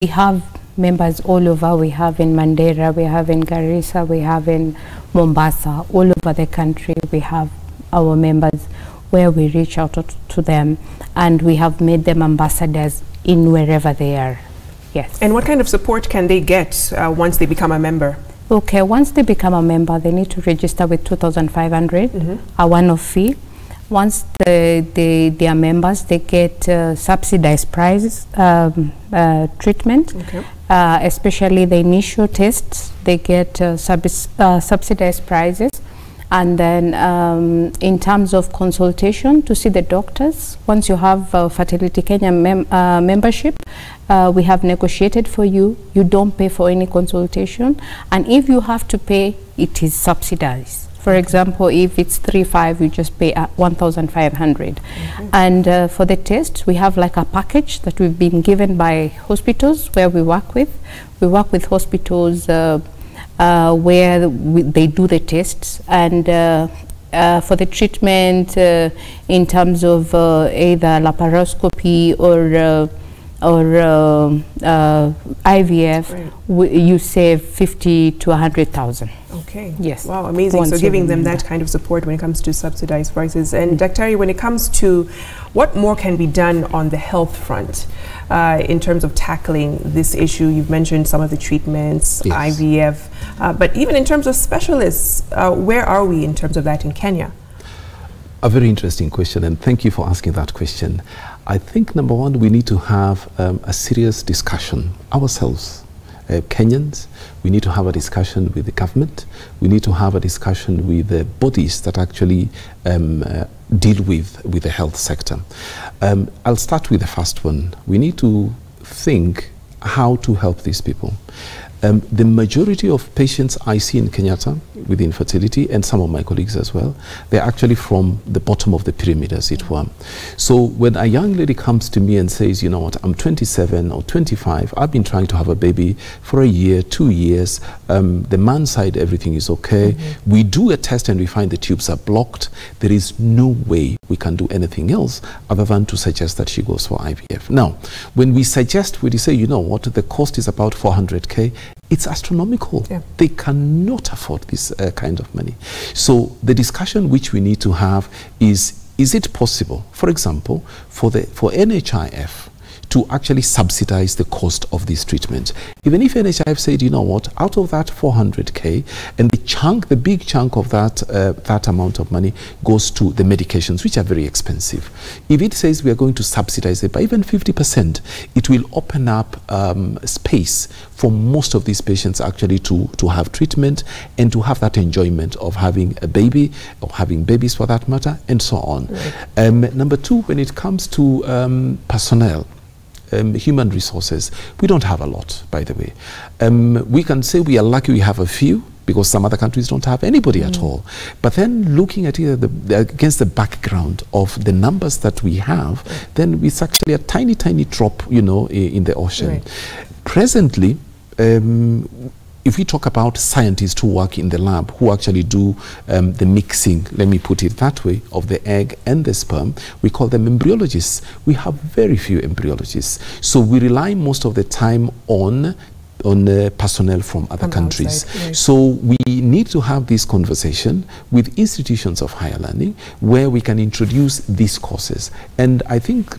We have members all over. We have in Mandera, we have in Garissa, we have in Mombasa, all over the country. We have our members where we reach out to them, and we have made them ambassadors in wherever they are. Yes. And what kind of support can they get once they become a member? Okay, once they become a member, they need to register with 2,500, a one-off fee. Once they are members, they get subsidized price treatment, especially the initial tests. They get subsidized prices. And then in terms of consultation to see the doctors, once you have Fertility Kenya membership, we have negotiated for you. You don't pay for any consultation. And if you have to pay, it is subsidized. For example, if it's 3,500, you just pay 1,500. And for the test, we have like a package that we've been given by hospitals where we work with. We work with hospitals where they do the tests, and for the treatment in terms of either laparoscopy or IVF, you save 50 to 100,000. Okay. Yes. Wow, amazing. So giving them that kind of support when it comes to subsidized prices. And Dr. when it comes to what more can be done on the health front in terms of tackling this issue? You've mentioned some of the treatments, IVF, but even in terms of specialists, where are we in terms of that in Kenya? A very interesting question, and thank you for asking that question. I think, number one, we need to have a serious discussion ourselves. Kenyans, we need to have a discussion with the government. We need to have a discussion with the bodies that actually deal with the health sector. I'll start with the first one. We need to think how to help these people. The majority of patients I see in Kenyatta with infertility, and some of my colleagues as well, they're actually from the bottom of the pyramid, as it were. So when a young lady comes to me and says, you know what, I'm 27 or 25, I've been trying to have a baby for a year, 2 years, the man's side, everything is okay. We do a test and we find the tubes are blocked. There is no way we can do anything else other than to suggest that she goes for IVF. Now, when we suggest, we say, you know what, the cost is about 400K, it's astronomical. They cannot afford this kind of money. So the discussion which we need to have is it possible, for example, for NHIF to actually subsidize the cost of this treatment? Even if NHIF said, you know what, out of that 400K, and the big chunk of that amount of money goes to the medications, which are very expensive. If it says we are going to subsidize it by even 50%, it will open up space for most of these patients actually to have treatment and to have that enjoyment of having a baby, or having babies for that matter, and so on. Number two, when it comes to personnel, human resources, we don't have a lot, by the way. We can say we are lucky we have a few, because some other countries don't have anybody at all. But then looking at it against the background of the numbers that we have, then it's actually a tiny, tiny drop, you know, in the ocean. Presently, if we talk about scientists who work in the lab, who actually do the mixing, let me put it that way, of the egg and the sperm, we call them embryologists. We have very few embryologists. So we rely most of the time on personnel from other countries. So we need to have this conversation with institutions of higher learning where we can introduce these courses. And I think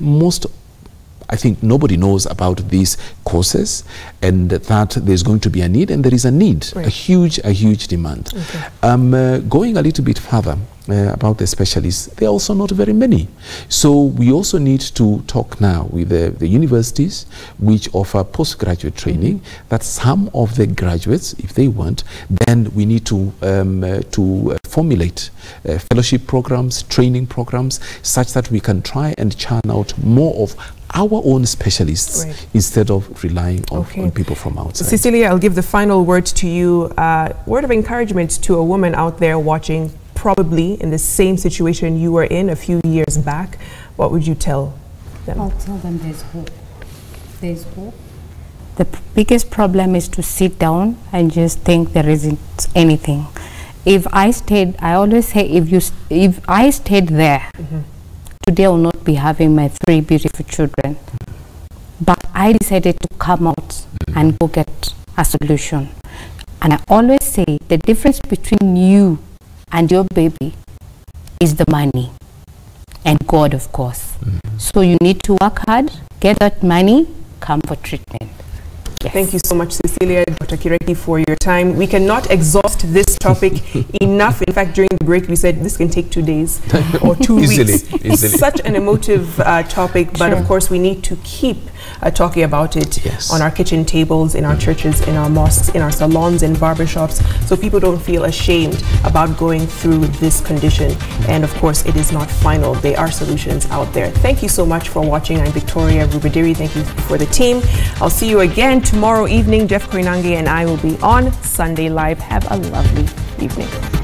nobody knows about these courses, and that there's going to be a need, and there is a need, a huge demand. Going a little bit further about the specialists, there are also not very many. So we also need to talk now with the universities which offer postgraduate training, that some of the graduates, if they want, then we need to formulate fellowship programs, training programs, such that we can try and churn out more of our own specialists instead of relying on people from outside. Cecilia, I'll give the final word to you. Word of encouragement to a woman out there watching, probably in the same situation you were in a few years back. What would you tell them? I'll tell them there's hope. There's hope. The biggest problem is to sit down and just think there isn't anything. If I stayed, I always say, if I stayed there, today I will not be having my 3 beautiful children. But I decided to come out and go get a solution. And I always say the difference between you and your baby is the money and God, of course. So you need to work hard, get that money, come for treatment. Yes. Thank you so much, Cecilia, Dr. Kireki, for your time. We cannot exhaust this topic enough. In fact, during the break, we said this can take 2 days or 2 weeks. Easily. It's such an emotive topic, but of course, we need to keep talking about it on our kitchen tables, in our churches, in our mosques, in our salons, in barbershops, so people don't feel ashamed about going through this condition. And of course, it is not final. There are solutions out there. Thank you so much for watching. I'm Victoria Rubadiri. Thank you for the team. I'll see you again tomorrow evening. Jeff Koinange and I will be on Sunday Live. Have a lovely evening.